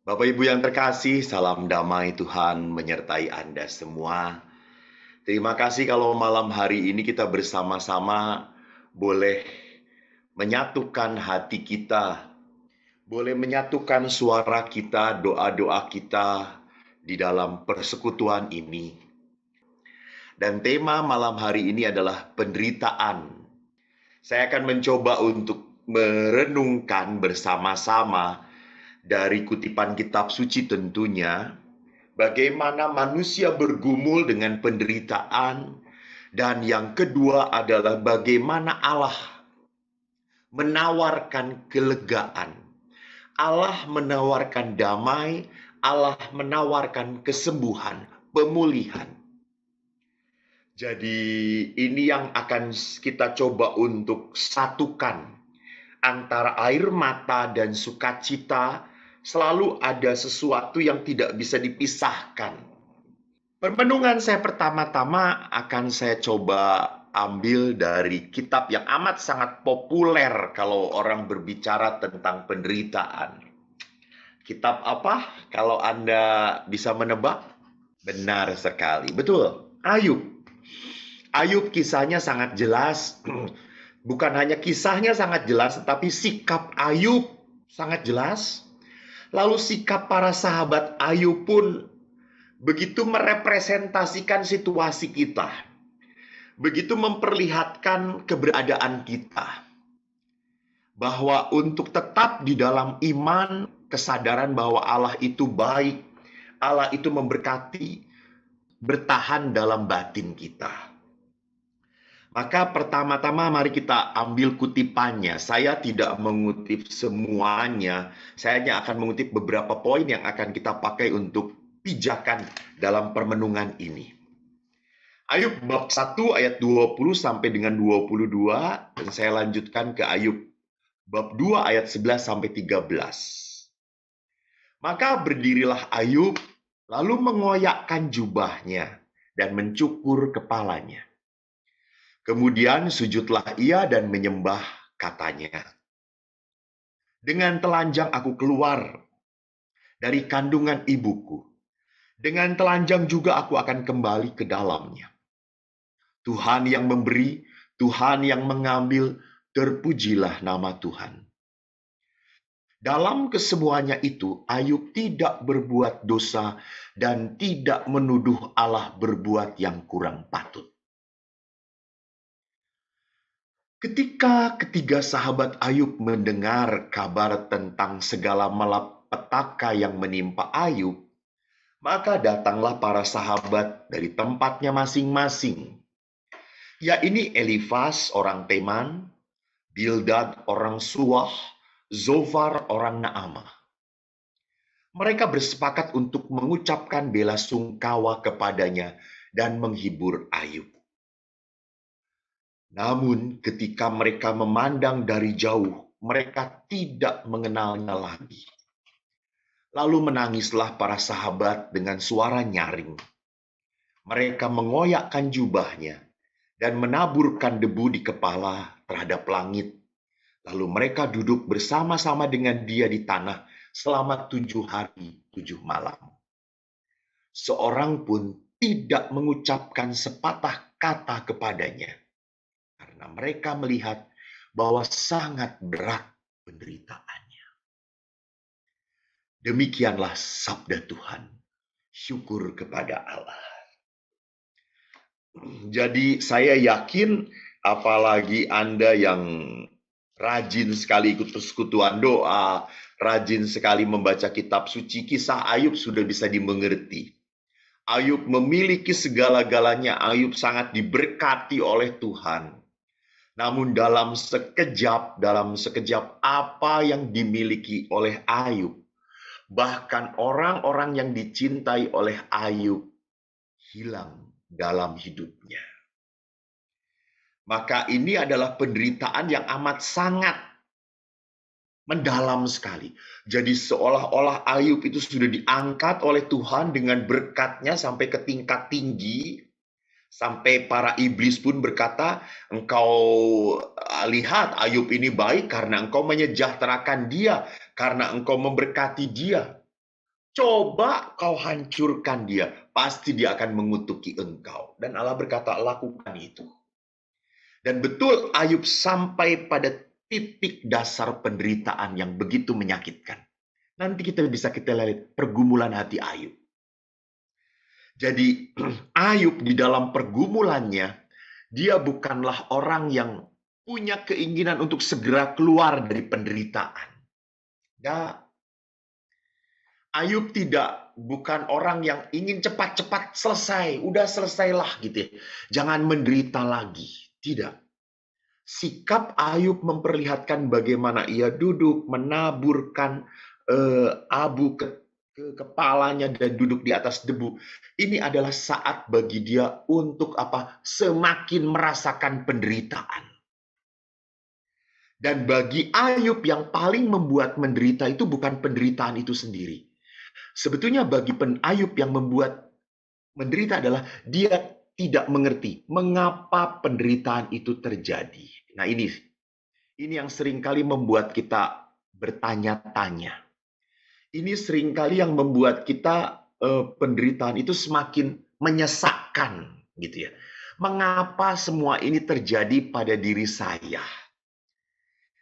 Bapak Ibu yang terkasih, salam damai Tuhan menyertai Anda semua. Terima kasih kalau malam hari ini kita bersama-sama boleh menyatukan hati kita, boleh menyatukan suara kita, doa-doa kita di dalam persekutuan ini. Dan tema malam hari ini adalah penderitaan. Saya akan mencoba untuk merenungkan bersama-sama dari kutipan kitab suci tentunya, bagaimana manusia bergumul dengan penderitaan, dan yang kedua adalah bagaimana Allah menawarkan kelegaan. Allah menawarkan damai, Allah menawarkan kesembuhan, pemulihan. Jadi ini yang akan kita coba untuk satukan antara air mata dan sukacita. Selalu ada sesuatu yang tidak bisa dipisahkan. Permenungan saya pertama-tama akan saya coba ambil dari kitab yang amat sangat populer kalau orang berbicara tentang penderitaan. Kitab apa? Kalau Anda bisa menebak? Benar sekali, betul. Ayub. Ayub kisahnya sangat jelas. Bukan hanya kisahnya sangat jelas, tetapi sikap Ayub sangat jelas. Lalu sikap para sahabat Ayub pun begitu merepresentasikan situasi kita. Begitu memperlihatkan keberadaan kita. Bahwa untuk tetap di dalam iman, kesadaran bahwa Allah itu baik, Allah itu memberkati, bertahan dalam batin kita. Maka pertama-tama mari kita ambil kutipannya. Saya tidak mengutip semuanya. Saya hanya akan mengutip beberapa poin yang akan kita pakai untuk pijakan dalam permenungan ini. Ayub bab 1 ayat 20 sampai dengan 22, dan saya lanjutkan ke Ayub bab 2 ayat 11 sampai 13. Maka berdirilah Ayub, lalu mengoyakkan jubahnya dan mencukur kepalanya. Kemudian sujudlah ia dan menyembah, katanya, "Dengan telanjang aku keluar dari kandungan ibuku. Dengan telanjang juga aku akan kembali ke dalamnya. Tuhan yang memberi, Tuhan yang mengambil, terpujilah nama Tuhan." Dalam kesemuanya itu, Ayub tidak berbuat dosa dan tidak menuduh Allah berbuat yang kurang patut. Ketika ketiga sahabat Ayub mendengar kabar tentang segala malapetaka yang menimpa Ayub, maka datanglah para sahabat dari tempatnya masing-masing. Yakni Elifas orang Teman, Bildad orang Suah, Zofar orang Naamah. Mereka bersepakat untuk mengucapkan bela sungkawa kepadanya dan menghibur Ayub. Namun ketika mereka memandang dari jauh, mereka tidak mengenalnya lagi. Lalu menangislah para sahabat dengan suara nyaring. Mereka mengoyakkan jubahnya dan menaburkan debu di kepala terhadap langit. Lalu mereka duduk bersama-sama dengan dia di tanah selama 7 hari, 7 malam. Seorang pun tidak mengucapkan sepatah kata kepadanya, karena mereka melihat bahwa sangat berat penderitaannya. Demikianlah sabda Tuhan. Syukur kepada Allah. Jadi saya yakin, apalagi Anda yang rajin sekali ikut persekutuan doa, rajin sekali membaca kitab suci, kisah Ayub sudah bisa dimengerti. Ayub memiliki segala-galanya, Ayub sangat diberkati oleh Tuhan. Namun dalam sekejap apa yang dimiliki oleh Ayub, bahkan orang-orang yang dicintai oleh Ayub hilang dalam hidupnya. Maka ini adalah penderitaan yang amat sangat mendalam sekali. Jadi seolah-olah Ayub itu sudah diangkat oleh Tuhan dengan berkatnya sampai ke tingkat tinggi. Sampai para iblis pun berkata, "Engkau lihat Ayub ini baik karena engkau menyejahterakan dia, karena engkau memberkati dia." Coba kau hancurkan dia, pasti dia akan mengutuki engkau. Dan Allah berkata, lakukan itu. Dan betul Ayub sampai pada titik dasar penderitaan yang begitu menyakitkan. Nanti kita lihat pergumulan hati Ayub. Jadi Ayub di dalam pergumulannya, dia bukanlah orang yang punya keinginan untuk segera keluar dari penderitaan. Nah, Ayub bukan orang yang ingin cepat-cepat selesai, udah selesailah gitu ya. Jangan menderita lagi. Tidak. Sikap Ayub memperlihatkan bagaimana ia duduk menaburkan abu ke kepalanya dan duduk di atas debu. Ini adalah saat bagi dia untuk apa? Semakin merasakan penderitaan. Dan bagi Ayub yang paling membuat menderita itu bukan penderitaan itu sendiri. Sebetulnya bagi Ayub yang membuat menderita adalah dia tidak mengerti mengapa penderitaan itu terjadi. Nah ini yang seringkali membuat kita bertanya-tanya. Ini seringkali yang membuat kita penderitaan itu semakin menyesakkan, gitu ya. Mengapa semua ini terjadi pada diri saya?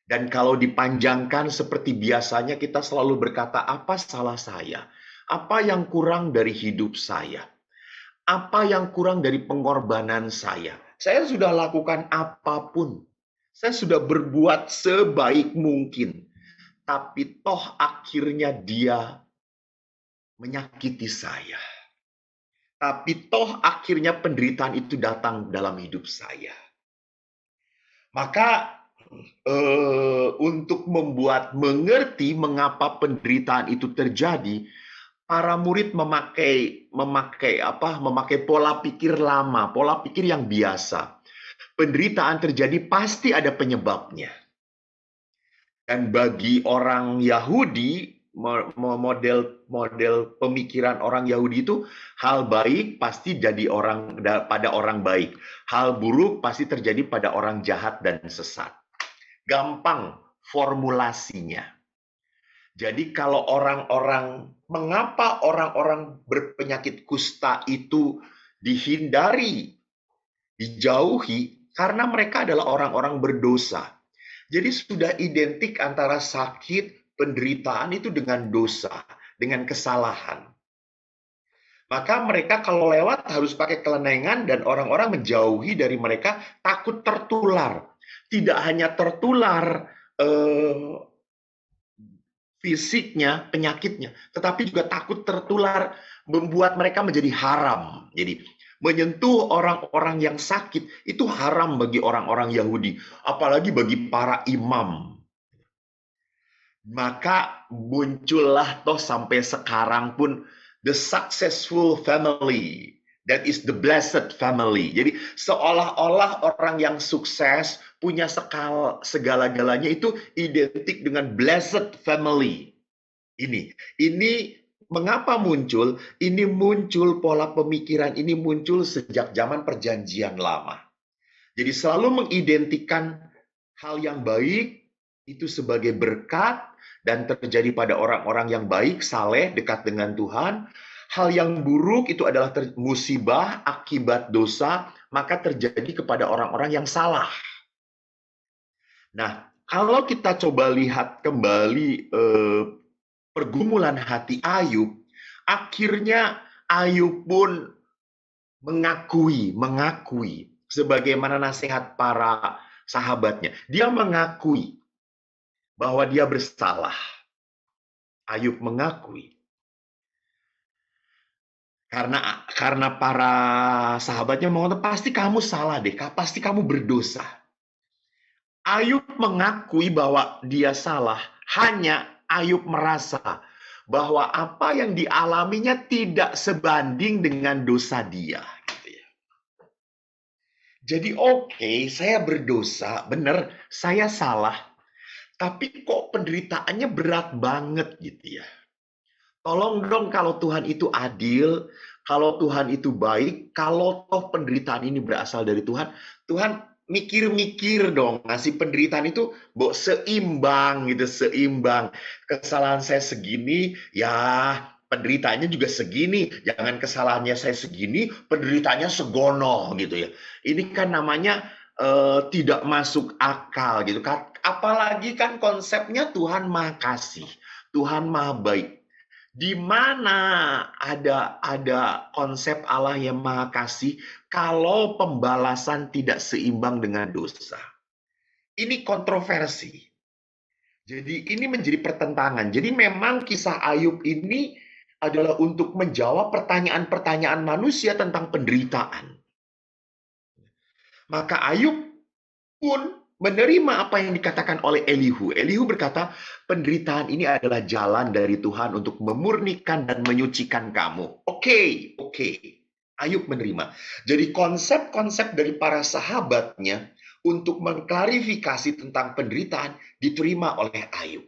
Dan kalau dipanjangkan seperti biasanya kita selalu berkata, apa salah saya? Apa yang kurang dari hidup saya? Apa yang kurang dari pengorbanan saya? Saya sudah lakukan apapun. Saya sudah berbuat sebaik mungkin. Tapi toh akhirnya dia menyakiti saya. Tapi toh akhirnya penderitaan itu datang dalam hidup saya. Maka untuk membuat mengerti mengapa penderitaan itu terjadi, para murid memakai pola pikir lama, pola pikir yang biasa. Penderitaan terjadi pasti ada penyebabnya. Dan bagi orang Yahudi, model pemikiran orang Yahudi itu hal baik pasti jadi pada orang baik, hal buruk pasti terjadi pada orang jahat dan sesat. Gampang formulasinya. Jadi kalau mengapa orang-orang berpenyakit kusta itu dihindari, dijauhi, karena mereka adalah orang-orang berdosa. Jadi sudah identik antara sakit, penderitaan itu dengan dosa, dengan kesalahan. Maka mereka kalau lewat harus pakai kelenengan dan orang-orang menjauhi dari mereka, takut tertular. Tidak hanya tertular fisiknya, penyakitnya, tetapi juga takut tertular, membuat mereka menjadi haram. Jadi menyentuh orang-orang yang sakit itu haram bagi orang-orang Yahudi, apalagi bagi para imam. Maka muncullah toh sampai sekarang pun the successful family, that is the blessed family. Jadi seolah-olah orang yang sukses punya segala-galanya itu identik dengan blessed family. Ini mengapa muncul? Ini muncul pola pemikiran ini muncul sejak zaman Perjanjian Lama. Jadi selalu mengidentikan hal yang baik itu sebagai berkat dan terjadi pada orang-orang yang baik, saleh, dekat dengan Tuhan. Hal yang buruk itu adalah musibah akibat dosa, maka terjadi kepada orang-orang yang salah. Nah, kalau kita coba lihat kembali pergumulan hati Ayub, akhirnya Ayub pun mengakui sebagaimana nasihat para sahabatnya. Dia mengakui bahwa dia bersalah. Ayub mengakui. Karena para sahabatnya mengatakan, pasti kamu salah deh, pasti kamu berdosa. Ayub mengakui bahwa dia salah, hanya Ayub merasa bahwa apa yang dialaminya tidak sebanding dengan dosa dia. Gitu ya. Jadi oke, saya berdosa, benar, saya salah, tapi kok penderitaannya berat banget gitu ya. Tolong dong kalau Tuhan itu adil, kalau Tuhan itu baik, kalau toh penderitaan ini berasal dari Tuhan, Tuhan mikir-mikir dong, ngasih penderitaan itu seimbang gitu, seimbang. Kesalahan saya segini, ya penderitaannya juga segini, jangan kesalahannya saya segini, penderitaannya segono gitu ya. Ini kan namanya tidak masuk akal gitu kan. Apalagi kan konsepnya Tuhan Maha Kasih, Tuhan Maha Baik. Di mana ada konsep Allah yang Maha Kasih kalau pembalasan tidak seimbang dengan dosa. Ini kontroversi. Jadi ini menjadi pertentangan. Jadi memang kisah Ayub ini adalah untuk menjawab pertanyaan-pertanyaan manusia tentang penderitaan. Maka Ayub pun menerima apa yang dikatakan oleh Elihu. Elihu berkata, penderitaan ini adalah jalan dari Tuhan untuk memurnikan dan menyucikan kamu. Oke. Ayub menerima. Jadi konsep-konsep dari para sahabatnya untuk mengklarifikasi tentang penderitaan diterima oleh Ayub.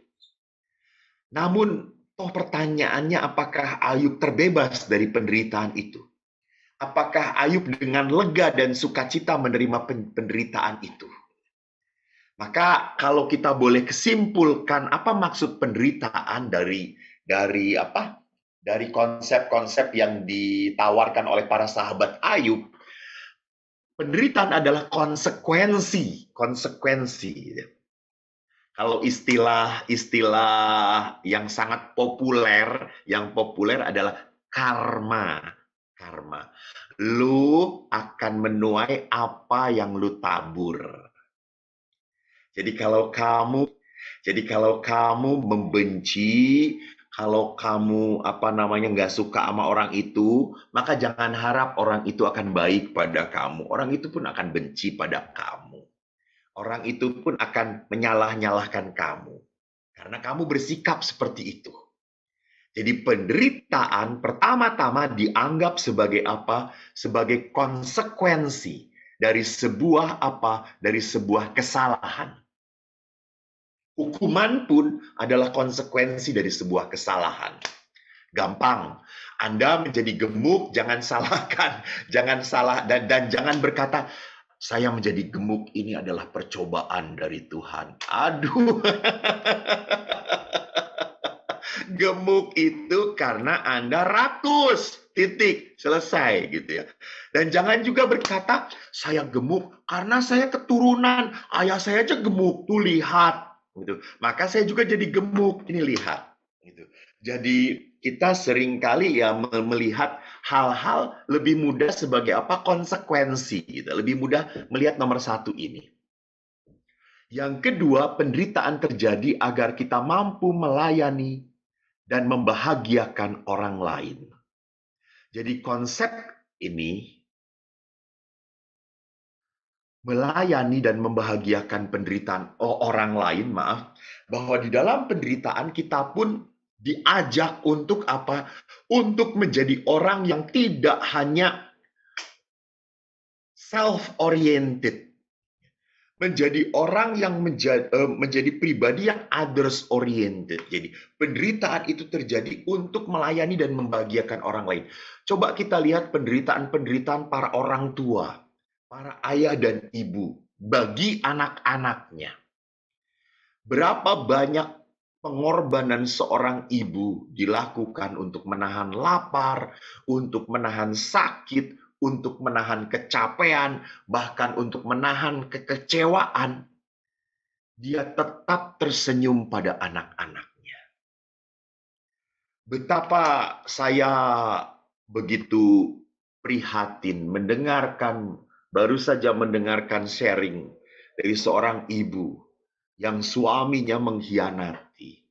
Namun, toh pertanyaannya apakah Ayub terbebas dari penderitaan itu? Apakah Ayub dengan lega dan sukacita menerima penderitaan itu? Maka kalau kita boleh kesimpulkan apa maksud penderitaan dari apa? Dari konsep-konsep yang ditawarkan oleh para sahabat Ayub, penderitaan adalah konsekuensi. Kalau istilah yang sangat populer, adalah karma. Lu akan menuai apa yang lu tabur. Jadi kalau kamu membenci, kalau kamu nggak suka sama orang itu, maka jangan harap orang itu akan baik pada kamu. Orang itu pun akan benci pada kamu. Orang itu pun akan menyalah-nyalahkan kamu. Karena kamu bersikap seperti itu. Jadi penderitaan pertama-tama dianggap sebagai apa? Sebagai konsekuensi dari sebuah kesalahan. Hukuman pun adalah konsekuensi dari sebuah kesalahan. Gampang. Anda menjadi gemuk, jangan salahkan, jangan salah dan jangan berkata, saya menjadi gemuk ini adalah percobaan dari Tuhan. Aduh. Gemuk itu karena Anda rakus. Titik. Selesai gitu ya. Dan jangan juga berkata, saya gemuk karena saya keturunan. Ayah saya aja gemuk. Tuh lihat. Gitu. Maka saya juga jadi gemuk. Ini lihat. Gitu. Jadi kita seringkali ya melihat hal-hal lebih mudah sebagai apa? Konsekuensi. Gitu. Lebih mudah melihat nomor satu ini. Yang kedua, penderitaan terjadi agar kita mampu melayani dan membahagiakan orang lain. Jadi konsep ini melayani dan membahagiakan penderitaan orang lain, bahwa di dalam penderitaan kita pun diajak untuk apa? Untuk menjadi orang yang tidak hanya self-oriented, menjadi orang yang menjadi pribadi yang others oriented. Jadi penderitaan itu terjadi untuk melayani dan membahagiakan orang lain. Coba kita lihat penderitaan para orang tua, para ayah dan ibu bagi anak-anaknya. Berapa banyak pengorbanan seorang ibu dilakukan untuk menahan lapar, untuk menahan sakit, untuk menahan kecapean, bahkan untuk menahan kekecewaan, dia tetap tersenyum pada anak-anaknya. Betapa saya begitu prihatin baru saja mendengarkan sharing dari seorang ibu yang suaminya mengkhianati.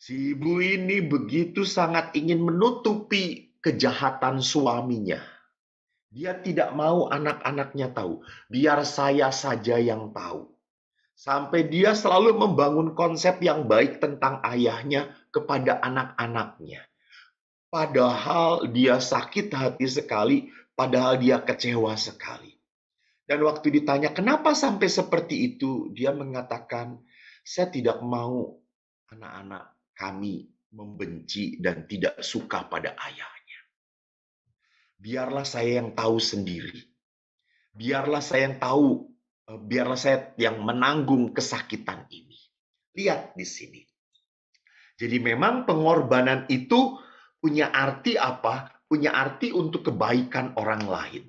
Si ibu ini begitu sangat ingin menutupi kejahatan suaminya. Dia tidak mau anak-anaknya tahu. Biar saya saja yang tahu. Sampai dia selalu membangun konsep yang baik tentang ayahnya kepada anak-anaknya. Padahal dia sakit hati sekali, padahal dia kecewa sekali. Dan waktu ditanya, kenapa sampai seperti itu? Dia mengatakan, saya tidak mau anak-anak kami membenci dan tidak suka pada ayahnya. Biarlah saya yang tahu sendiri. Biarlah saya yang menanggung kesakitan ini. Lihat di sini. Jadi memang pengorbanan itu punya arti apa? Punya arti untuk kebaikan orang lain.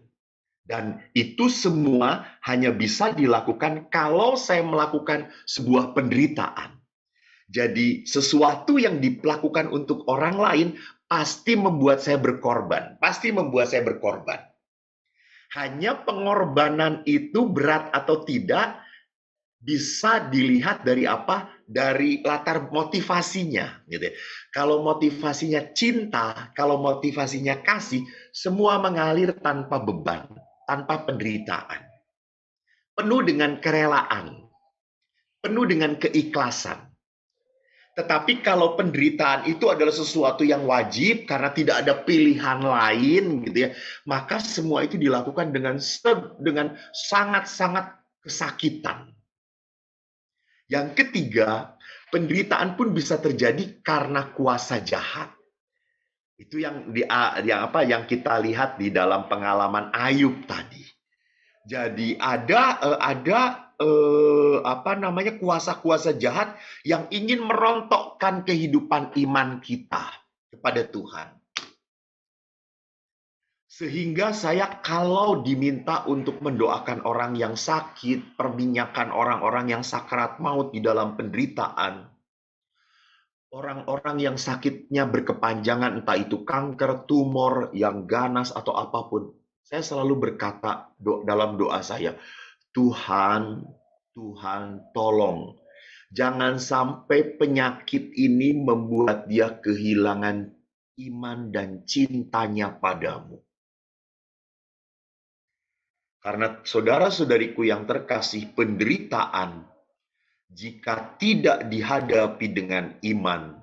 Dan itu semua hanya bisa dilakukan kalau saya melakukan sebuah penderitaan. Jadi sesuatu yang dilakukan untuk orang lain pasti membuat saya berkorban. Pasti membuat saya berkorban. Hanya pengorbanan itu berat atau tidak bisa dilihat dari apa? Dari latar motivasinya, gitu ya. Kalau motivasinya cinta, kalau motivasinya kasih, semua mengalir tanpa beban, tanpa penderitaan. Penuh dengan kerelaan, penuh dengan keikhlasan. Tetapi kalau penderitaan itu adalah sesuatu yang wajib karena tidak ada pilihan lain, gitu ya, maka semua itu dilakukan dengan sangat-sangat kesakitan. Yang ketiga, penderitaan pun bisa terjadi karena kuasa jahat. Itu yang kita lihat di dalam pengalaman Ayub tadi. Jadi ada kuasa-kuasa jahat yang ingin merontokkan kehidupan iman kita kepada Tuhan. Sehingga saya kalau diminta untuk mendoakan orang yang sakit, perminyakan orang-orang yang sakaraat maut di dalam penderitaan, orang-orang yang sakitnya berkepanjangan, entah itu kanker, tumor, yang ganas, atau apapun, saya selalu berkata dalam doa saya, Tuhan, Tuhan tolong, jangan sampai penyakit ini membuat dia kehilangan iman dan cintanya padamu. Karena saudara-saudariku yang terkasih, penderitaan jika tidak dihadapi dengan iman,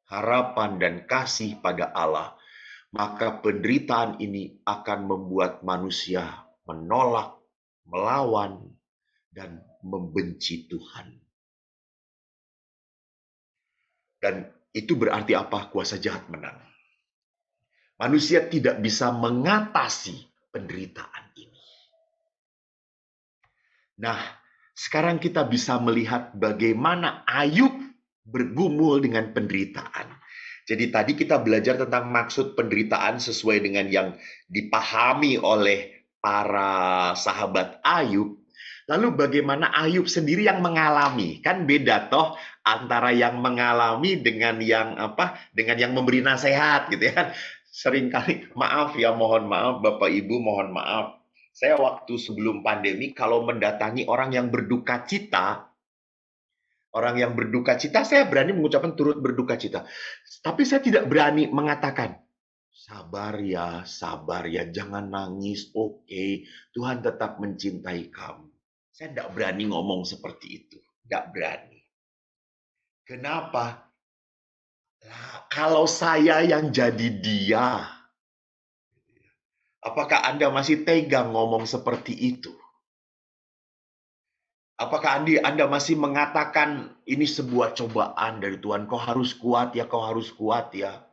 harapan, dan kasih pada Allah, maka penderitaan ini akan membuat manusia menolak, melawan, dan membenci Tuhan. Dan itu berarti apa? Kuasa jahat menang. Manusia tidak bisa mengatasi penderitaan ini. Nah, sekarang kita bisa melihat bagaimana Ayub bergumul dengan penderitaan. Jadi tadi kita belajar tentang maksud penderitaan sesuai dengan yang dipahami oleh para sahabat Ayub. Lalu bagaimana Ayub sendiri yang mengalami? Kan beda toh antara yang mengalami dengan yang dengan yang memberi nasihat gitu ya. Seringkali mohon maaf Bapak Ibu, mohon maaf. Saya waktu sebelum pandemi kalau mendatangi orang yang berduka cita, saya berani mengucapkan turut berduka cita. Tapi saya tidak berani mengatakan, sabar ya, jangan nangis, oke, Tuhan tetap mencintai kamu. Saya tidak berani ngomong seperti itu, tidak berani. Kenapa? Kalau saya yang jadi dia, apakah Anda masih tega ngomong seperti itu? Apakah Anda masih mengatakan ini sebuah cobaan dari Tuhan? Kau harus kuat ya, kau harus kuat ya.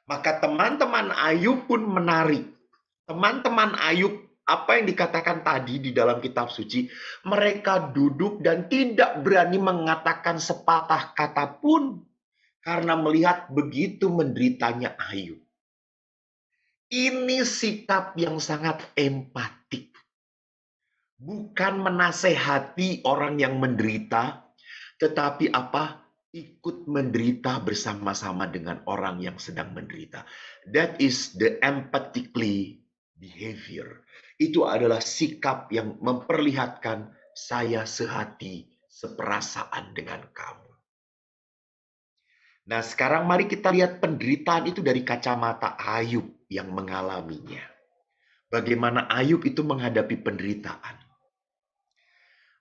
Maka teman-teman Ayub pun menarik. Teman-teman Ayub, apa yang dikatakan tadi di dalam kitab suci, mereka duduk dan tidak berani mengatakan sepatah kata pun karena melihat begitu menderitanya Ayub. Ini sikap yang sangat empatik. Bukan menasehati orang yang menderita, tetapi ikut menderita bersama-sama dengan orang yang sedang menderita. That is the empathically behavior. Itu adalah sikap yang memperlihatkan saya sehati, seperasaan dengan kamu. Nah, sekarang mari kita lihat penderitaan itu dari kacamata Ayub yang mengalaminya. Bagaimana Ayub itu menghadapi penderitaan.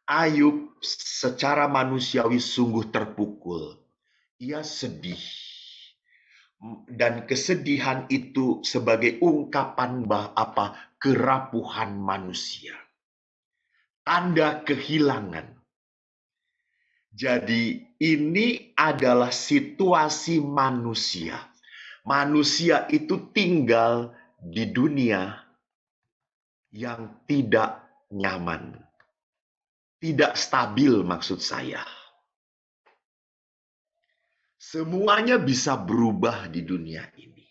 Ayub secara manusiawi sungguh terpukul. Ia sedih. Dan kesedihan itu sebagai ungkapan kerapuhan manusia. Tanda kehilangan. Jadi ini adalah situasi manusia. Manusia itu tinggal di dunia yang tidak nyaman. Tidak stabil maksud saya. Semuanya bisa berubah di dunia ini.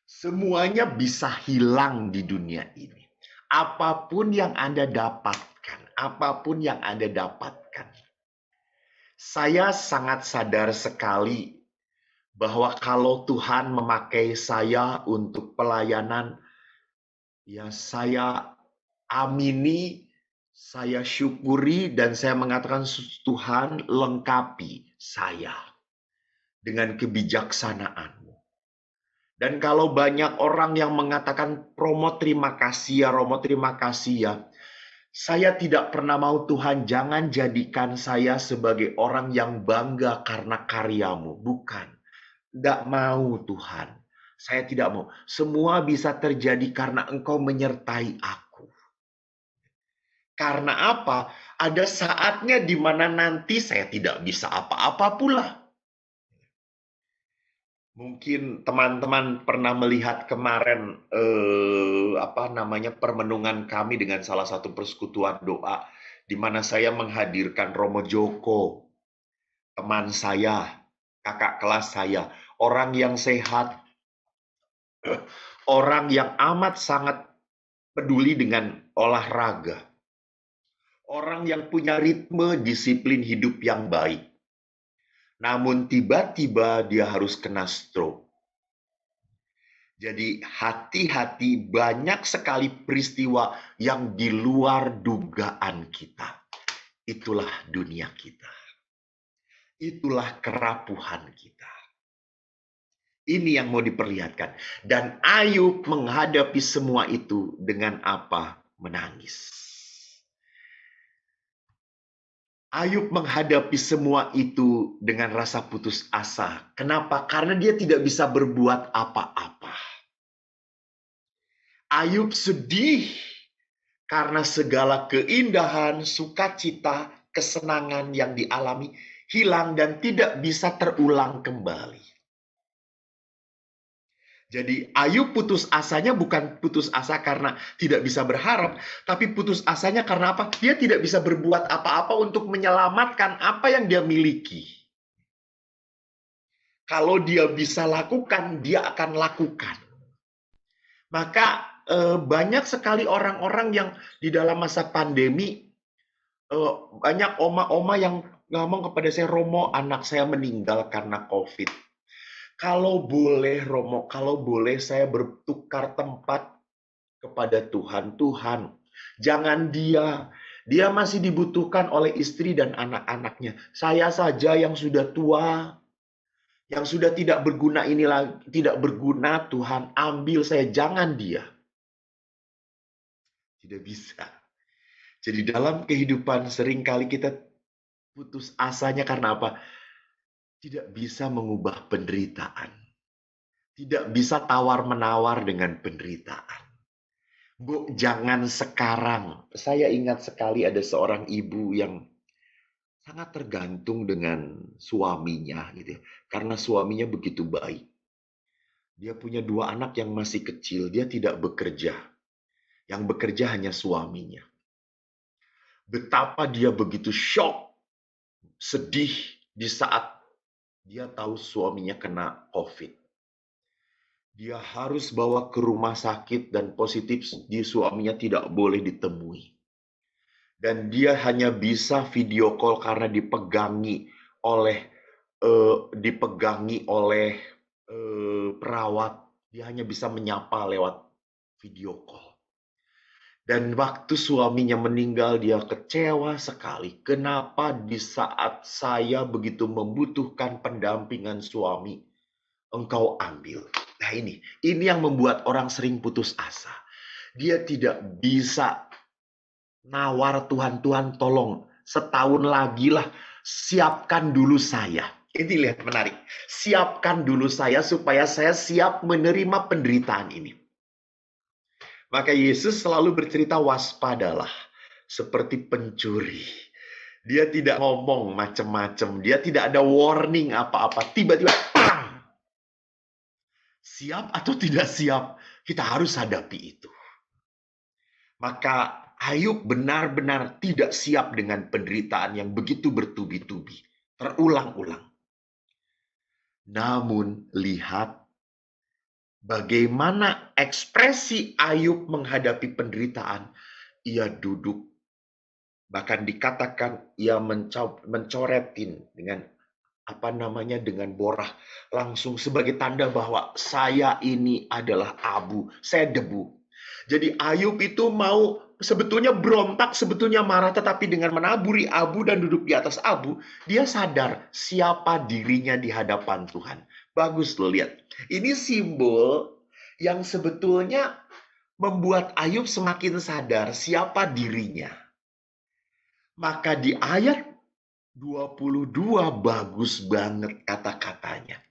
Semuanya bisa hilang di dunia ini. Apapun yang Anda dapatkan, apapun yang Anda dapatkan. Saya sangat sadar sekali bahwa kalau Tuhan memakai saya untuk pelayanan, ya saya amini, saya syukuri, dan saya mengatakan Tuhan lengkapi saya dengan kebijaksanaan. Dan kalau banyak orang yang mengatakan, Romo terima kasih ya, Romo terima kasih ya. Saya tidak pernah mau Tuhan, jangan jadikan saya sebagai orang yang bangga karena karyamu. Bukan. Tidak mau Tuhan. Saya tidak mau. Semua bisa terjadi karena Engkau menyertai aku. Karena apa? Ada saatnya di mana nanti saya tidak bisa apa-apa pula. Mungkin teman-teman pernah melihat kemarin permenungan kami dengan salah satu persekutuan doa di mana saya menghadirkan Romo Joko, teman saya, kakak kelas saya, orang yang sehat, orang yang amat sangat peduli dengan olahraga, orang yang punya ritme disiplin hidup yang baik. Namun tiba-tiba dia harus kena stroke. Jadi hati-hati, banyak sekali peristiwa yang di luar dugaan kita. Itulah dunia kita. Itulah kerapuhan kita. Ini yang mau diperlihatkan. Dan Ayub menghadapi semua itu dengan apa? Menangis. Ayub menghadapi semua itu dengan rasa putus asa. Kenapa? Karena dia tidak bisa berbuat apa-apa. Ayub sedih karena segala keindahan, sukacita, kesenangan yang dialami hilang dan tidak bisa terulang kembali. Jadi Ayub putus asanya bukan putus asa karena tidak bisa berharap, tapi putus asanya karena apa? Dia tidak bisa berbuat apa-apa untuk menyelamatkan apa yang dia miliki. Kalau dia bisa lakukan, dia akan lakukan. Maka banyak sekali orang-orang yang di dalam masa pandemi, banyak oma-oma yang ngomong kepada saya, Romo, anak saya meninggal karena COVID. Kalau boleh Romo, kalau boleh saya bertukar tempat kepada Tuhan. Tuhan, jangan dia masih dibutuhkan oleh istri dan anak-anaknya. Saya saja yang sudah tua, yang sudah tidak berguna ini lagi, tidak berguna. Tuhan, ambil saya, jangan dia. Tidak bisa. Jadi dalam kehidupan seringkali kita putus asanya karena apa? Tidak bisa mengubah penderitaan. Tidak bisa tawar-menawar dengan penderitaan. Bu, jangan sekarang. Saya ingat sekali ada seorang ibu yang sangat tergantung dengan suaminya gitu ya. Karena suaminya begitu baik. Dia punya 2 anak yang masih kecil, dia tidak bekerja. Yang bekerja hanya suaminya. Betapa dia begitu shock, sedih di saat dia tahu suaminya kena COVID. Dia harus bawa ke rumah sakit dan positif, suaminya tidak boleh ditemui. Dan dia hanya bisa video call karena dipegangi oleh perawat. Dia hanya bisa menyapa lewat video call. Dan waktu suaminya meninggal, dia kecewa sekali. Kenapa di saat saya begitu membutuhkan pendampingan suami, engkau ambil. Nah ini yang membuat orang sering putus asa. Dia tidak bisa nawar, Tuhan, tolong setahun lagi lah, siapkan dulu saya. Ini lihat menarik. Siapkan dulu saya supaya saya siap menerima penderitaan ini. Maka Yesus selalu bercerita, waspadalah seperti pencuri. Dia tidak ngomong macam-macam. Dia tidak ada warning apa-apa. Tiba-tiba, pang! Siap atau tidak siap, kita harus hadapi itu. Maka Ayub benar-benar tidak siap dengan penderitaan yang begitu bertubi-tubi. Terulang-ulang. Namun lihat bagaimana ekspresi Ayub menghadapi penderitaan. Ia duduk, bahkan dikatakan ia mencoretin dengan dengan borah, langsung sebagai tanda bahwa saya ini adalah abu, saya debu. Jadi Ayub itu mau sebetulnya berontak, sebetulnya marah, tetapi dengan menaburi abu dan duduk di atas abu, dia sadar siapa dirinya di hadapan Tuhan. Bagus loh, lihat. Ini simbol yang sebetulnya membuat Ayub semakin sadar siapa dirinya. Maka di ayat 22 bagus banget kata-katanya.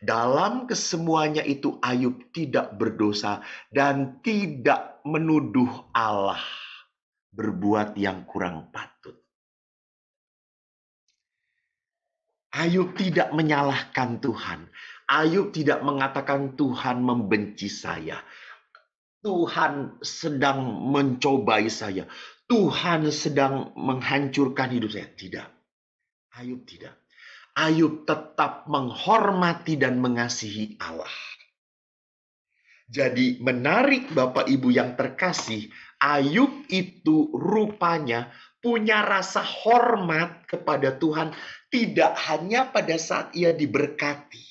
Dalam kesemuanya itu Ayub tidak berdosa dan tidak menuduh Allah berbuat yang kurang patut. Ayub tidak menyalahkan Tuhan. Ayub tidak mengatakan Tuhan membenci saya. Tuhan sedang mencobai saya. Tuhan sedang menghancurkan hidup saya. Tidak. Ayub tidak. Ayub tetap menghormati dan mengasihi Allah. Jadi menarik Bapak Ibu yang terkasih, Ayub itu rupanya punya rasa hormat kepada Tuhan tidak hanya pada saat ia diberkati.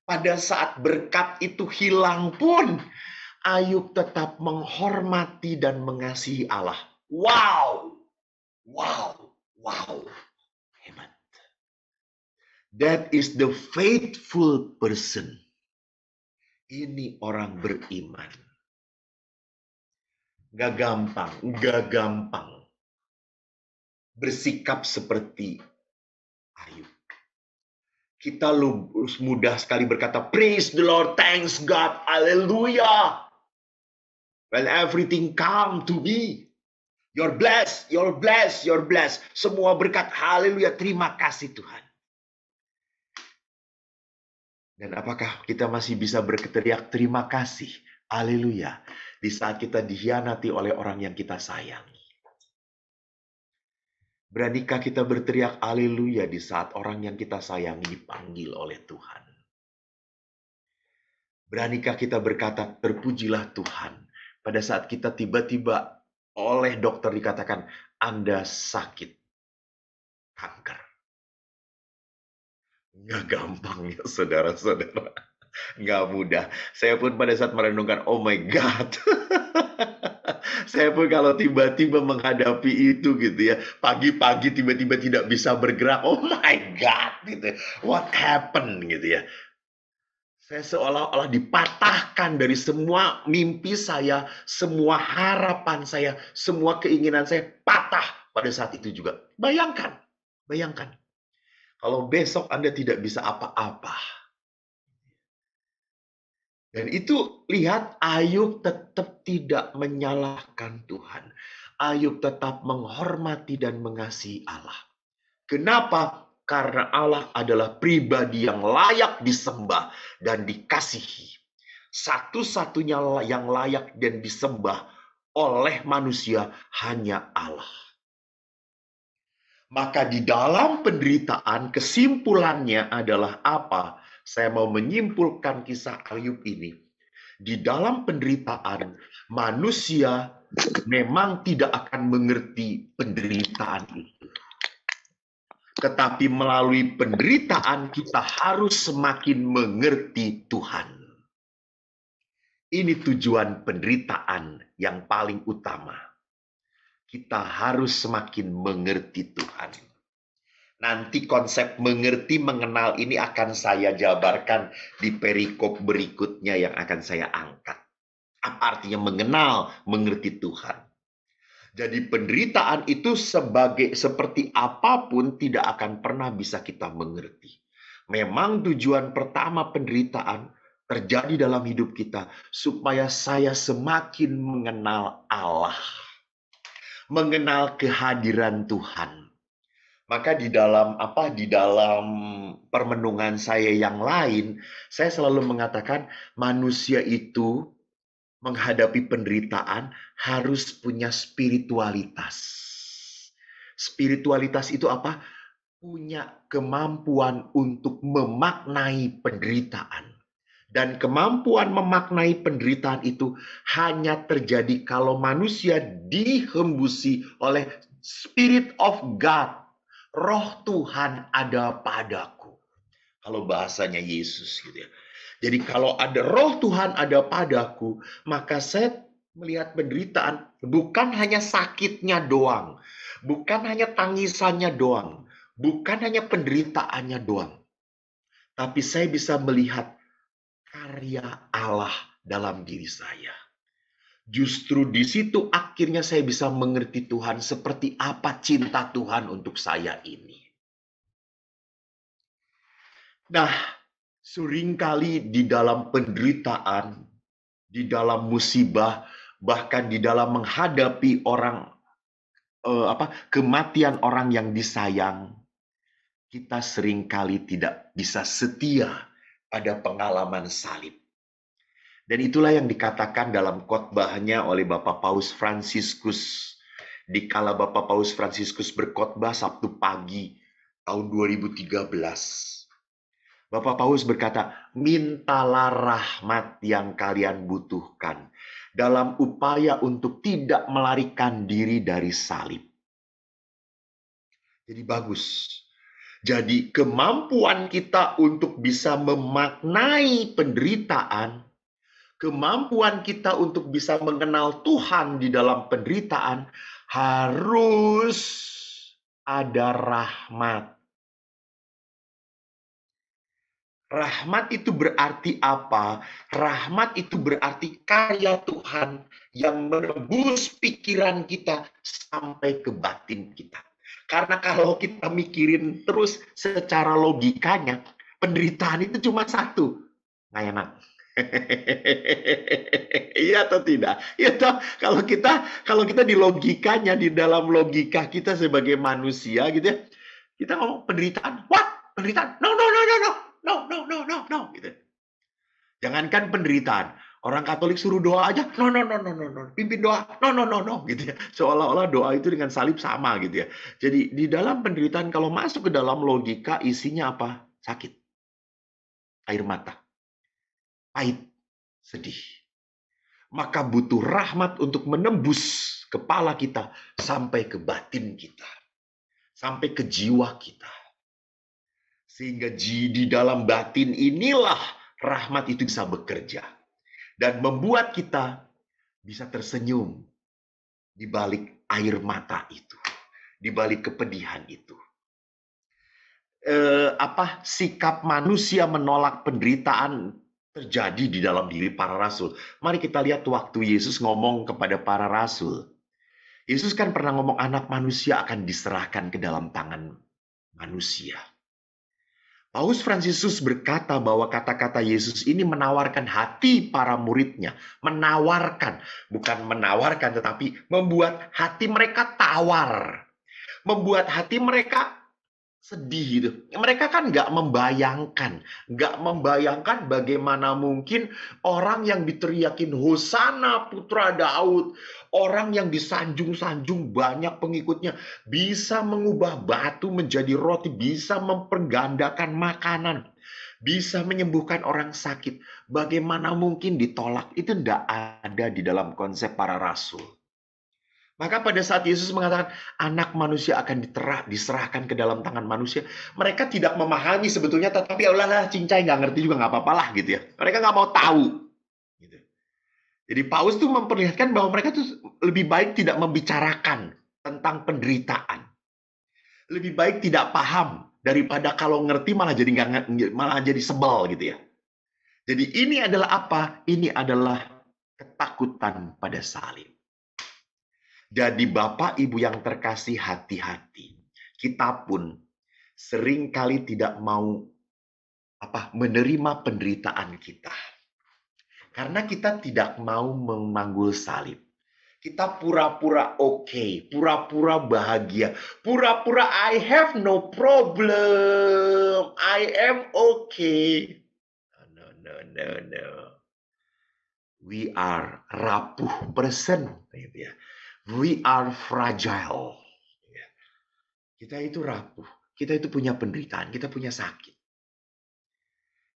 Pada saat berkat itu hilang pun, Ayub tetap menghormati dan mengasihi Allah. Wow! Wow! Wow! Hebat. That is the faithful person. Ini orang beriman. Gak gampang bersikap seperti Ayub. Kita mudah sekali berkata, praise the Lord, thanks God, hallelujah. When everything come to me, you're blessed, you're blessed, you're blessed. Semua berkat, haleluya, terima kasih Tuhan. Dan apakah kita masih bisa berteriak terima kasih, haleluya, di saat kita dikhianati oleh orang yang kita sayangi? Beranikah kita berteriak haleluya di saat orang yang kita sayangi dipanggil oleh Tuhan? Beranikah kita berkata terpujilah Tuhan pada saat kita tiba-tiba oleh dokter dikatakan Anda sakit kanker? Nggak gampang ya saudara-saudara. Nggak mudah. Saya pun pada saat merenungkan, oh my God. Saya pun kalau tiba-tiba menghadapi itu gitu ya, pagi-pagi tiba-tiba tidak bisa bergerak, oh my God gitu. What happened gitu ya. Saya seolah-olah dipatahkan dari semua mimpi saya, semua harapan saya, semua keinginan saya patah pada saat itu juga. Bayangkan. Kalau besok Anda tidak bisa apa-apa. Dan itu lihat Ayub tetap tidak menyalahkan Tuhan. Ayub tetap menghormati dan mengasihi Allah. Kenapa? Karena Allah adalah pribadi yang layak disembah dan dikasihi. Satu-satunya yang layak dan disembah oleh manusia hanya Allah. Maka di dalam penderitaan kesimpulannya adalah apa? Saya mau menyimpulkan kisah Ayub ini. Di dalam penderitaan, manusia memang tidak akan mengerti penderitaan itu. Tetapi melalui penderitaan kita harus semakin mengerti Tuhan. Ini tujuan penderitaan yang paling utama. Kita harus semakin mengerti Tuhan. Nanti konsep mengerti, mengenal ini akan saya jabarkan di perikop berikutnya yang akan saya angkat. Apa artinya mengenal, mengerti Tuhan? Jadi penderitaan itu seperti apapun tidak akan pernah bisa kita mengerti. Memang tujuan pertama penderitaan terjadi dalam hidup kita supaya saya semakin mengenal Allah. Mengenal kehadiran Tuhan. Maka di dalam permenungan saya yang lain, saya selalu mengatakan manusia itu menghadapi penderitaan harus punya spiritualitas. Spiritualitas itu apa? punya kemampuan untuk memaknai penderitaan. Dan kemampuan memaknai penderitaan itu hanya terjadi kalau manusia dihembusi oleh Spirit of God. Roh Tuhan ada padaku. Kalau bahasanya Yesus gitu ya. Jadi kalau ada roh Tuhan ada padaku, maka saya melihat penderitaan bukan hanya sakitnya doang. Bukan hanya tangisannya doang. Bukan hanya penderitaannya doang. Tapi saya bisa melihat karya Allah dalam diri saya. Justru di situ akhirnya saya bisa mengerti Tuhan seperti apa cinta Tuhan untuk saya ini. Nah, seringkali di dalam penderitaan, di dalam musibah, bahkan di dalam menghadapi kematian orang yang disayang, kita seringkali tidak bisa setia pada pengalaman salib. Dan itulah yang dikatakan dalam khotbahnya oleh Bapak Paus Fransiskus. Dikala Bapak Paus Fransiskus berkhotbah Sabtu pagi tahun 2013. Bapak Paus berkata, mintalah rahmat yang kalian butuhkan dalam upaya untuk tidak melarikan diri dari salib. Jadi bagus. Jadi kemampuan kita untuk bisa memaknai penderitaan, kemampuan kita untuk bisa mengenal Tuhan di dalam penderitaan harus ada rahmat. Rahmat itu berarti apa? Rahmat itu berarti karya Tuhan yang menembus pikiran kita sampai ke batin kita. Karena kalau kita mikirin terus secara logikanya, penderitaan itu cuma satu. Nggak enak. Iya atau tidak? Iya toh, kalau kita di logikanya, di dalam logika kita sebagai manusia gitu ya, kita ngomong penderitaan, what? Penderitaan? No, no, no, no, no, no, no, no, no, no, gitu. Jangankan penderitaan, orang Katolik suruh doa aja, no, no, no, no, no, no, pimpin doa, no, no, no, no, gitu ya. Seolah-olah doa itu dengan salib sama gitu ya. Jadi di dalam penderitaan kalau masuk ke dalam logika isinya apa? Sakit, air mata, pahit, sedih. Maka butuh rahmat untuk menembus kepala kita sampai ke batin kita, sampai ke jiwa kita. Sehingga di dalam batin inilah rahmat itu bisa bekerja dan membuat kita bisa tersenyum di balik air mata itu, di balik kepedihan itu. Sikap manusia menolak penderitaan terjadi di dalam diri para rasul. Mari kita lihat waktu Yesus ngomong kepada para rasul. Yesus kan pernah ngomong anak manusia akan diserahkan ke dalam tangan manusia. Paus Fransiskus berkata bahwa kata-kata Yesus ini menawarkan hati para muridnya. Menawarkan, bukan menawarkan tetapi membuat hati mereka tawar. Membuat hati mereka sedih gitu. Mereka kan nggak membayangkan bagaimana mungkin orang yang diteriakin Hosana Putra Daud, orang yang disanjung-sanjung banyak pengikutnya, bisa mengubah batu menjadi roti, bisa mempergandakan makanan, bisa menyembuhkan orang sakit. Bagaimana mungkin ditolak? Itu tidak ada di dalam konsep para rasul. Maka pada saat Yesus mengatakan anak manusia akan diserahkan ke dalam tangan manusia, mereka tidak memahami sebetulnya, tetapi ya udahlah, cincai nggak ngerti juga nggak apa-apa lah gitu ya. Mereka nggak mau tahu. Gitu. Jadi Paus tuh memperlihatkan bahwa mereka tuh lebih baik tidak membicarakan tentang penderitaan, lebih baik tidak paham daripada kalau ngerti malah jadi sebel gitu ya. Jadi ini adalah apa? Ini adalah ketakutan pada salib. Jadi Bapak Ibu yang terkasih, hati-hati. Kita pun seringkali tidak mau menerima penderitaan kita. Karena kita tidak mau memanggul salib. Kita pura-pura oke, pura-pura bahagia, pura-pura I have no problem, I am okay. No, no, no, no. We are rapuh person, gitu ya. We are fragile. Kita itu rapuh. kita itu punya penderitaan, kita punya sakit.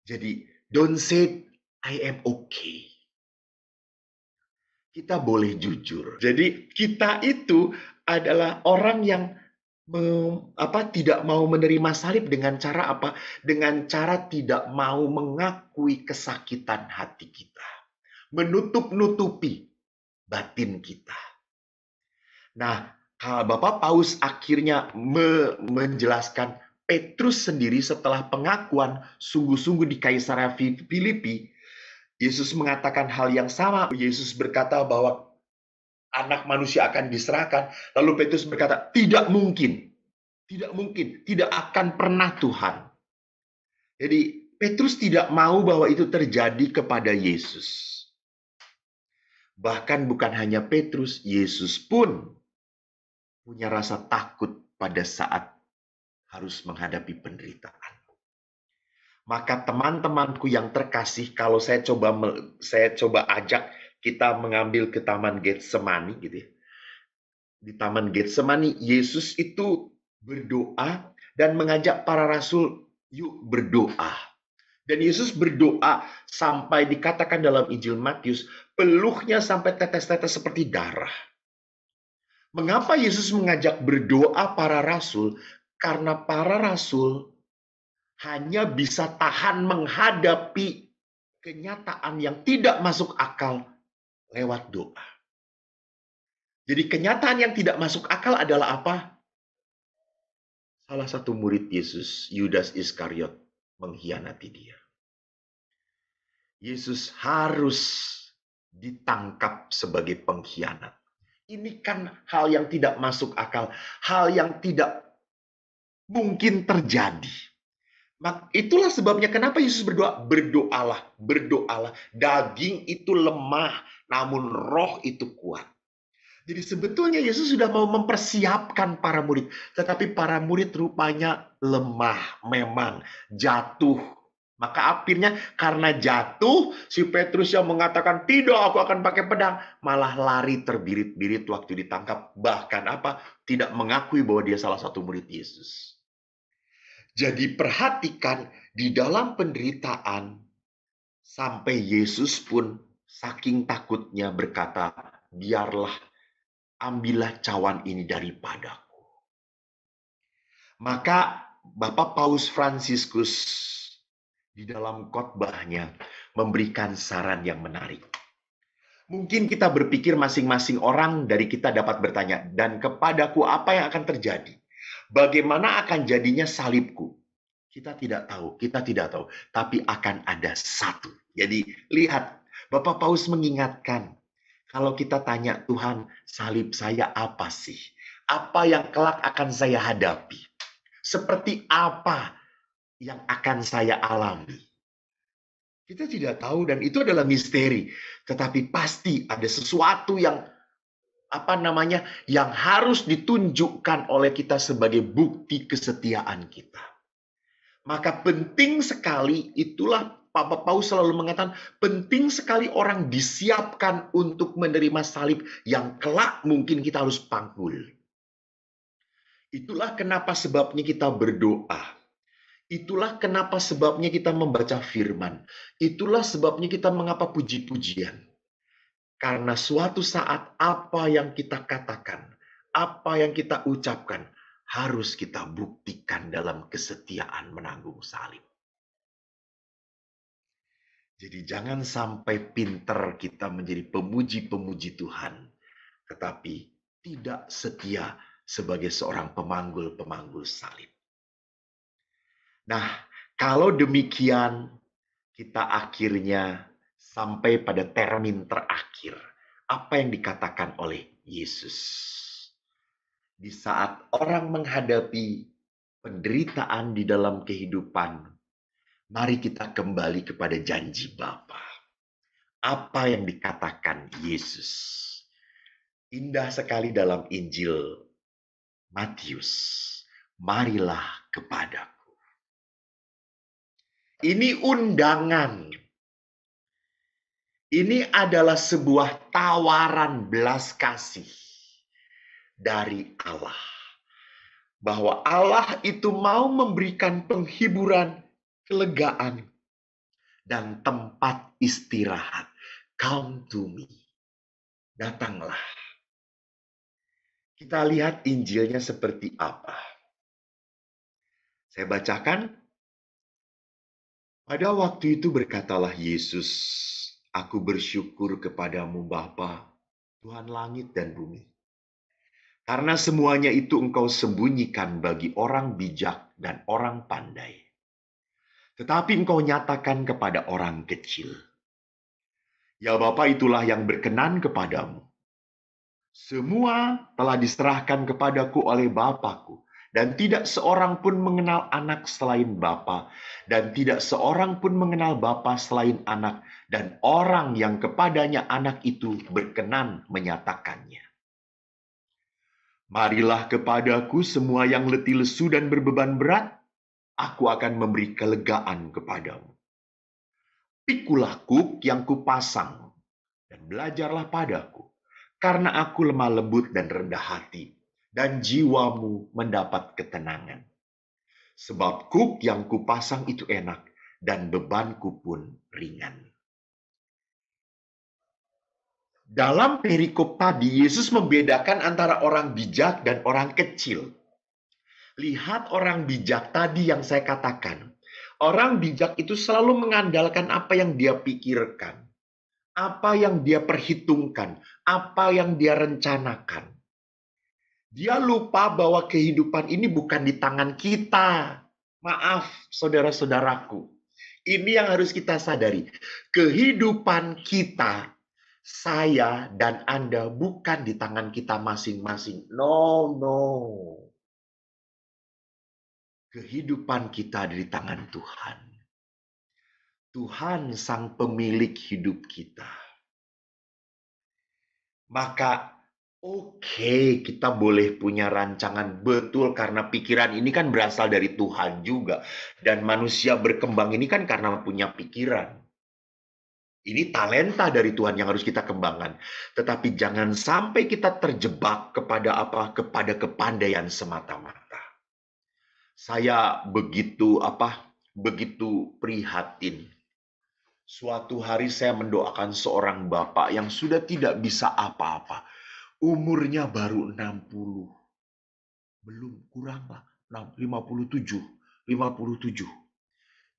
Jadi, don't say I am okay. Kita boleh jujur. Jadi, kita itu adalah orang yang tidak mau menerima salib dengan cara apa? Dengan cara tidak mau mengakui kesakitan hati kita. Menutup-nutupi batin kita. Nah, Bapak Paus akhirnya menjelaskan Petrus sendiri setelah pengakuan sungguh-sungguh di Kaisarea Filipi, Yesus mengatakan hal yang sama. Yesus berkata bahwa anak manusia akan diserahkan. Lalu Petrus berkata, tidak mungkin. Tidak mungkin. Tidak akan pernah Tuhan. Jadi Petrus tidak mau bahwa itu terjadi kepada Yesus. Bahkan bukan hanya Petrus, Yesus pun punya rasa takut pada saat harus menghadapi penderitaan. Maka teman-temanku yang terkasih, kalau saya coba ajak kita mengambil ke Taman Getsemani gitu ya. Di Taman Getsemani, Yesus itu berdoa dan mengajak para rasul, yuk berdoa. Dan Yesus berdoa sampai dikatakan dalam Injil Matius, peluhnya sampai tetes-tetes seperti darah. Mengapa Yesus mengajak berdoa para rasul? Karena para rasul hanya bisa tahan menghadapi kenyataan yang tidak masuk akal lewat doa. Jadi kenyataan yang tidak masuk akal adalah apa? Salah satu murid Yesus, Yudas Iskariot, mengkhianati dia. Yesus harus ditangkap sebagai pengkhianat. Ini kan hal yang tidak masuk akal, hal yang tidak mungkin terjadi. Itulah sebabnya kenapa Yesus berdoa, berdoalah, berdoalah. Daging itu lemah, namun roh itu kuat. Jadi sebetulnya Yesus sudah mau mempersiapkan para murid. Tetapi para murid rupanya lemah, memang jatuh. Maka akhirnya karena jatuh, si Petrus yang mengatakan, tidak aku akan pakai pedang. Malah lari terbirit-birit waktu ditangkap. Bahkan apa? Tidak mengakui bahwa dia salah satu murid Yesus. Jadi perhatikan di dalam penderitaan, sampai Yesus pun saking takutnya berkata, biarlah, ambillah cawan ini daripadaku. Maka Bapak Paus Fransiskus di dalam khotbahnya memberikan saran yang menarik. Mungkin kita berpikir masing-masing orang dari kita dapat bertanya, dan kepadaku apa yang akan terjadi? Bagaimana akan jadinya salibku? Kita tidak tahu. Tapi akan ada satu. Jadi lihat, Bapak Paus mengingatkan, kalau kita tanya Tuhan, salib saya apa sih? Apa yang kelak akan saya hadapi? Seperti apa yang akan saya alami? Kita tidak tahu dan itu adalah misteri. Tetapi pasti ada sesuatu yang yang harus ditunjukkan oleh kita sebagai bukti kesetiaan kita. Maka penting sekali, itulah Bapak Paus selalu mengatakan, penting sekali orang disiapkan untuk menerima salib yang kelak mungkin kita harus panggul. Itulah kenapa sebabnya kita berdoa. Itulah kenapa sebabnya kita membaca firman. Itulah sebabnya kita mengapa puji-pujian. Karena suatu saat apa yang kita katakan, apa yang kita ucapkan, harus kita buktikan dalam kesetiaan menanggung salib. Jadi jangan sampai pinter kita menjadi pemuji-pemuji Tuhan, tetapi tidak setia sebagai seorang pemanggul-pemanggul salib. Nah, kalau demikian, kita akhirnya sampai pada termin terakhir. Apa yang dikatakan oleh Yesus? Di saat orang menghadapi penderitaan di dalam kehidupan, mari kita kembali kepada janji Bapa. Apa yang dikatakan Yesus? Indah sekali dalam Injil Matius. Marilah kepadaku. Ini undangan. Ini adalah sebuah tawaran belas kasih dari Allah. bahwa Allah itu mau memberikan penghiburan, kelegaan, dan tempat istirahat. Come to me. Datanglah. Kita lihat Injilnya seperti apa. Saya bacakan. Pada waktu itu berkatalah Yesus, "Aku bersyukur kepadamu Bapa, Tuhan langit dan bumi. Karena semuanya itu Engkau sembunyikan bagi orang bijak dan orang pandai. Tetapi Engkau nyatakan kepada orang kecil. Ya Bapa, itulah yang berkenan kepadamu. Semua telah diserahkan kepadaku oleh Bapakku. Dan tidak seorang pun mengenal anak selain Bapa, dan tidak seorang pun mengenal Bapa selain anak, dan orang yang kepadanya anak itu berkenan menyatakannya. Marilah kepadaku semua yang letih lesu dan berbeban berat, aku akan memberi kelegaan kepadamu. Pikulah kuk yang kupasang, dan belajarlah padaku, karena aku lemah lembut dan rendah hati, dan jiwamu mendapat ketenangan. Sebab kuk yang kupasang itu enak, dan bebanku pun ringan." Dalam perikop tadi, Yesus membedakan antara orang bijak dan orang kecil. Lihat orang bijak tadi yang saya katakan. Orang bijak itu selalu mengandalkan apa yang dia pikirkan, apa yang dia perhitungkan, apa yang dia rencanakan. Dia lupa bahwa kehidupan ini bukan di tangan kita. Maaf, saudara-saudaraku. Ini yang harus kita sadari. Kehidupan kita, saya dan Anda, bukan di tangan kita masing-masing. No, no. Kehidupan kita ada di tangan Tuhan. Tuhan sang pemilik hidup kita. Maka oke, kita boleh punya rancangan, betul, karena pikiran ini kan berasal dari Tuhan juga. Dan manusia berkembang ini kan karena punya pikiran. Ini talenta dari Tuhan yang harus kita kembangkan. Tetapi jangan sampai kita terjebak kepada apa? Kepada kepandaian semata-mata. Saya begitu prihatin. Suatu hari saya mendoakan seorang bapak yang sudah tidak bisa apa-apa. Umurnya baru 60. Belum, kurang lah. 57.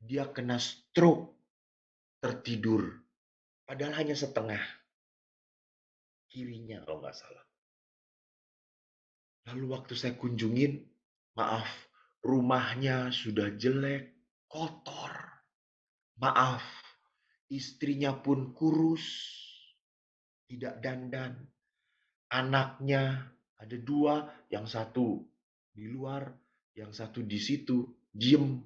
Dia kena stroke. Tertidur. Padahal hanya setengah. Kirinya kalau nggak salah. Lalu waktu saya kunjungin, maaf, rumahnya sudah jelek, kotor. Maaf, istrinya pun kurus, tidak dandan. Anaknya ada 2, yang satu di luar, yang satu di situ, diem.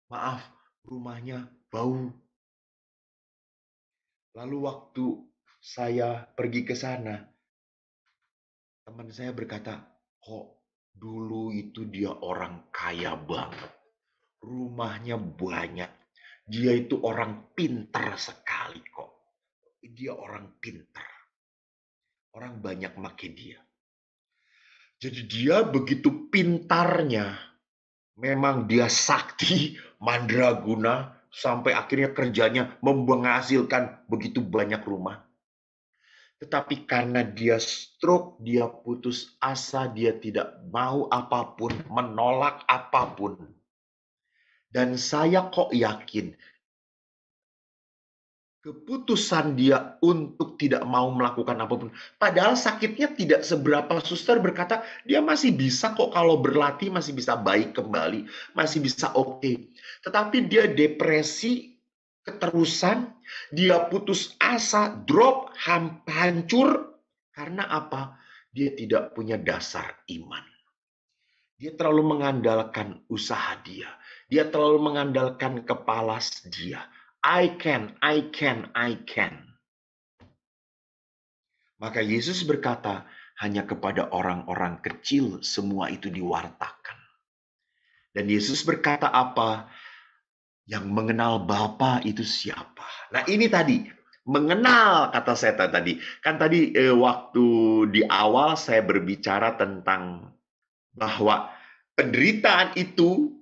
Maaf, rumahnya bau. Lalu waktu saya pergi ke sana, teman saya berkata, kok dulu itu dia orang kaya banget. Rumahnya banyak. Dia itu orang pintar sekali kok. Dia orang pintar. Orang banyak make dia. Jadi dia begitu pintarnya. Memang dia sakti, mandraguna, sampai akhirnya kerjanya menghasilkan begitu banyak rumah. Tetapi karena dia stroke, dia putus asa, dia tidak mau apapun, menolak apapun. Dan saya kok yakin, keputusan dia untuk tidak mau melakukan apapun. Padahal sakitnya tidak seberapa. Suster berkata, dia masih bisa kok kalau berlatih, masih bisa baik kembali, masih bisa oke. Tetapi dia depresi, keterusan, dia putus asa, drop, hancur. Karena apa? Dia tidak punya dasar iman. Dia terlalu mengandalkan usaha dia. Dia terlalu mengandalkan kepala dia. I can. Maka Yesus berkata, hanya kepada orang-orang kecil semua itu diwartakan. Dan Yesus berkata apa? Yang mengenal Bapa itu siapa? Nah ini tadi, mengenal kata saya tadi. Kan tadi waktu di awal saya berbicara tentang bahwa penderitaan itu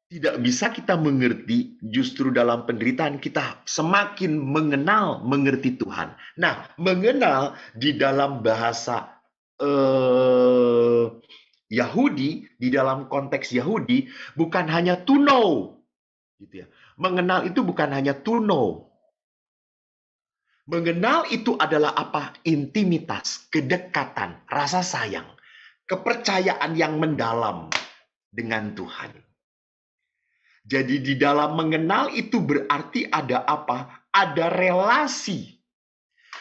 tidak bisa kita mengerti, justru dalam penderitaan kita semakin mengerti Tuhan. Nah, mengenal di dalam bahasa Yahudi, di dalam konteks Yahudi, bukan hanya to know, gitu ya. Mengenal itu bukan hanya to know. Mengenal itu adalah apa? Intimitas, kedekatan, rasa sayang, kepercayaan yang mendalam dengan Tuhan. Jadi di dalam mengenal itu berarti ada apa? Ada relasi,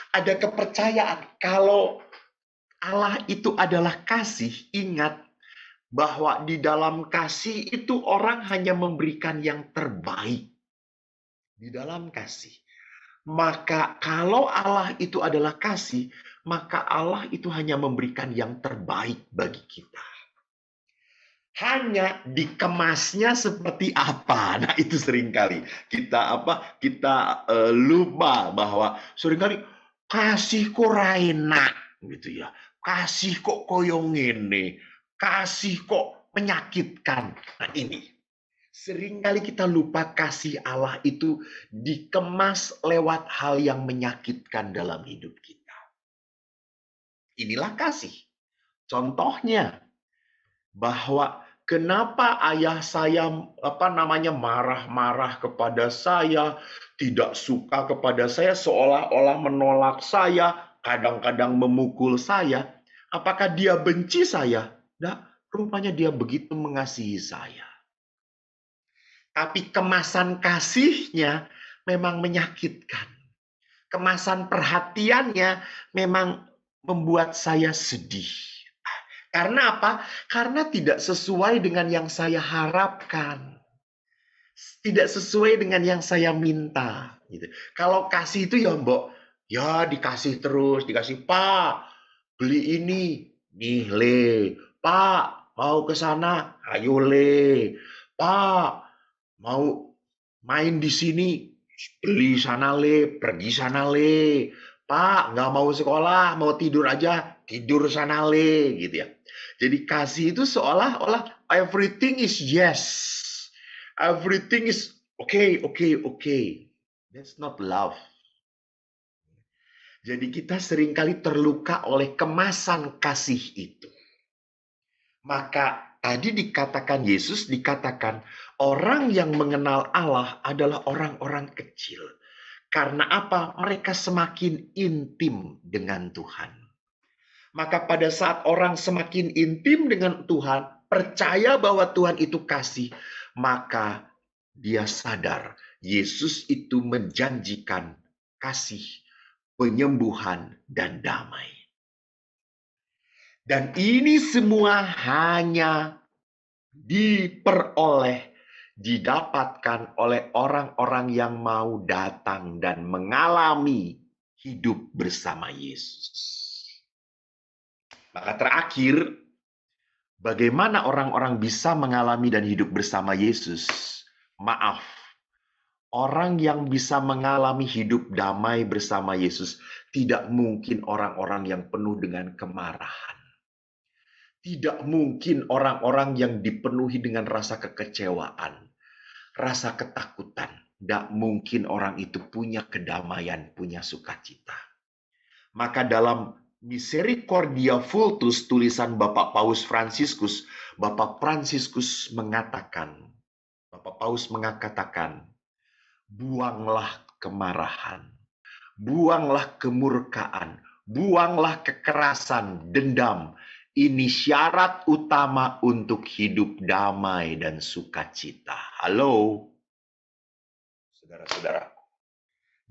ada kepercayaan. Kalau Allah itu adalah kasih, ingat bahwa di dalam kasih itu orang hanya memberikan yang terbaik. Di dalam kasih. Maka kalau Allah itu adalah kasih, maka Allah itu hanya memberikan yang terbaik bagi kita. Hanya dikemasnya seperti apa. Nah, itu seringkali kita lupa bahwa seringkali kasih kok enak gitu ya. Kasih kok koyong ini, kasih kok menyakitkan. Nah, ini seringkali kita lupa kasih Allah itu dikemas lewat hal yang menyakitkan dalam hidup kita. Inilah kasih. Contohnya bahwa kenapa ayah saya marah-marah kepada saya, tidak suka kepada saya, seolah-olah menolak saya, kadang-kadang memukul saya. Apakah dia benci saya? Tidak, rupanya dia begitu mengasihi saya. Tapi kemasan kasihnya memang menyakitkan. Kemasan perhatiannya memang membuat saya sedih. Karena apa? Karena tidak sesuai dengan yang saya harapkan. Tidak sesuai dengan yang saya minta. Gitu. Kalau kasih itu ya mbok, ya dikasih terus. Dikasih, Pak, beli ini. Nih le. Pak, mau ke sana? Ayo le. Pak, mau main di sini? Beli sana le. Pergi sana le. Pak, nggak mau sekolah, mau tidur aja. Tidur sana le. Gitu ya. Jadi kasih itu seolah-olah everything is yes. Everything is okay. That's not love. Jadi kita seringkali terluka oleh kemasan kasih itu. Maka tadi Yesus dikatakan orang yang mengenal Allah adalah orang-orang kecil. Karena apa? Mereka semakin intim dengan Tuhan. Maka pada saat orang semakin intim dengan Tuhan, percaya bahwa Tuhan itu kasih, maka dia sadar Yesus itu menjanjikan kasih, penyembuhan, dan damai. Dan ini semua hanya didapatkan oleh orang-orang yang mau datang dan mengalami hidup bersama Yesus. Maka terakhir, bagaimana orang-orang bisa mengalami dan hidup bersama Yesus? Maaf, orang yang bisa mengalami hidup damai bersama Yesus tidak mungkin orang-orang yang penuh dengan kemarahan. Tidak mungkin orang-orang yang dipenuhi dengan rasa kekecewaan, rasa ketakutan. Tidak mungkin orang itu punya kedamaian, punya sukacita. Maka dalam Misericordia Vultus, tulisan Bapak Paus Fransiskus mengatakan, buanglah kemarahan, buanglah kemurkaan, buanglah kekerasan, dendam. Ini syarat utama untuk hidup damai dan sukacita. Halo, saudara-saudara.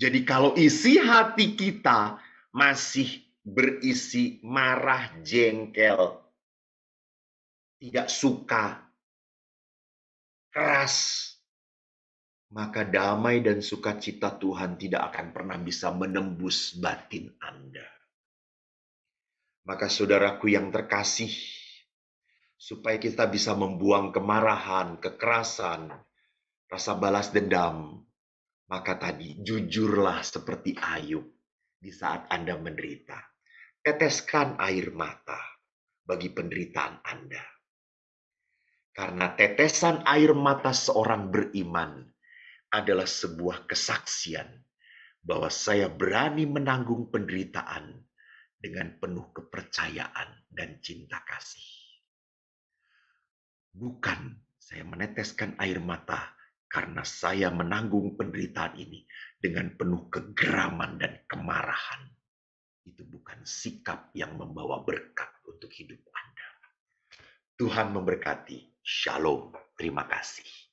Jadi kalau isi hati kita masih berisi marah, jengkel, tidak suka, keras, maka damai dan sukacita Tuhan tidak akan pernah bisa menembus batin Anda. Maka saudaraku yang terkasih, supaya kita bisa membuang kemarahan, kekerasan, rasa balas dendam, maka tadi jujurlah seperti Ayub di saat Anda menderita. Teteskan air mata bagi penderitaan Anda. Karena tetesan air mata seorang beriman adalah sebuah kesaksian bahwa saya berani menanggung penderitaan dengan penuh kepercayaan dan cinta kasih. Bukan saya meneteskan air mata karena saya menanggung penderitaan ini dengan penuh kegeraman dan kemarahan. Itu bukan sikap yang membawa berkat untuk hidup Anda. Tuhan memberkati. Shalom. Terima kasih.